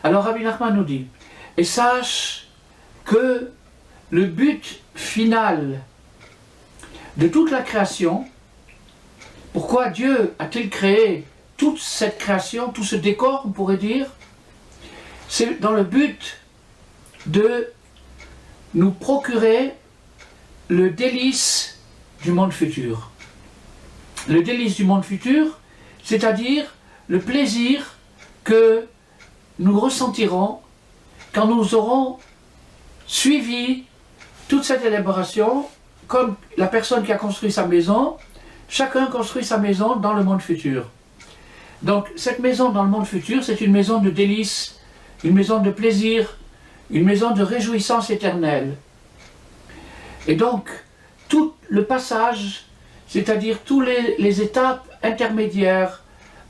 Alors Rabbi Nachman nous dit, et sache que le but final de toute la création, pourquoi Dieu a-t-il créé toute cette création, tout ce décor, on pourrait dire, c'est dans le but de nous procurer le délice du monde futur. Le délice du monde futur, c'est-à-dire le plaisir que nous ressentirons quand nous aurons suivi toute cette élaboration, comme la personne qui a construit sa maison, chacun construit sa maison dans le monde futur. Donc cette maison dans le monde futur, c'est une maison de délice, une maison de plaisir, une maison de réjouissance éternelle. Et donc, tout le passage, c'est-à-dire toutes les étapes intermédiaires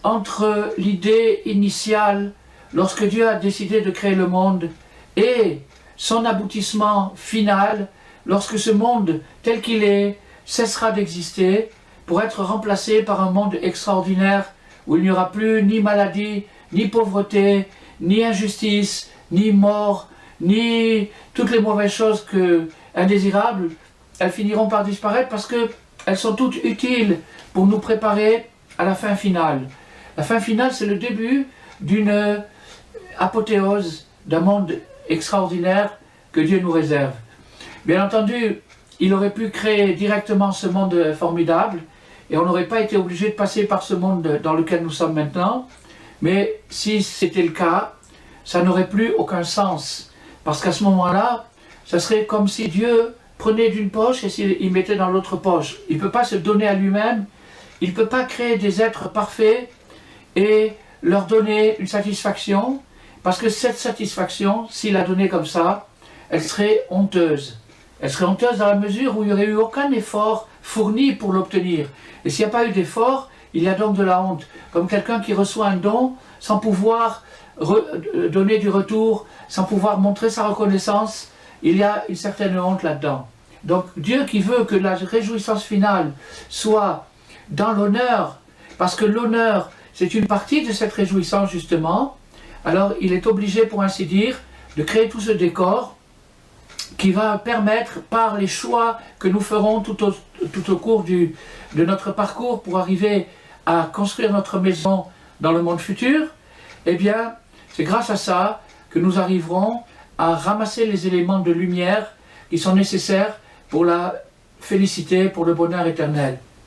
entre l'idée initiale, lorsque Dieu a décidé de créer le monde, et son aboutissement final, lorsque ce monde tel qu'il est cessera d'exister pour être remplacé par un monde extraordinaire où il n'y aura plus ni maladie, ni pauvreté, ni injustice, ni mort, ni toutes les mauvaises choses indésirables, elles finiront par disparaître parce qu'elles sont toutes utiles pour nous préparer à la fin finale. La fin finale, c'est le début d'une apothéose d'un monde extraordinaire que Dieu nous réserve. Bien entendu, il aurait pu créer directement ce monde formidable et on n'aurait pas été obligé de passer par ce monde dans lequel nous sommes maintenant, mais si c'était le cas, ça n'aurait plus aucun sens, parce qu'à ce moment-là, ça serait comme si Dieu prenait d'une poche et il mettait dans l'autre poche. Il ne peut pas se donner à lui-même, il ne peut pas créer des êtres parfaits et leur donner une satisfaction, parce que cette satisfaction, s'il la donnait comme ça, elle serait honteuse. Elle serait honteuse dans la mesure où il n'y aurait eu aucun effort fourni pour l'obtenir. Et s'il n'y a pas eu d'effort, il y a donc de la honte. Comme quelqu'un qui reçoit un don sans pouvoir donner du retour, sans pouvoir montrer sa reconnaissance, il y a une certaine honte là-dedans. Donc Dieu qui veut que la réjouissance finale soit dans l'honneur, parce que l'honneur c'est une partie de cette réjouissance justement, alors il est obligé pour ainsi dire de créer tout ce décor qui va permettre par les choix que nous ferons tout au cours de notre parcours pour arriver à construire notre maison dans le monde futur, eh bien c'est grâce à ça que nous arriverons à ramasser les éléments de lumière qui sont nécessaires pour la félicité, pour le bonheur éternel.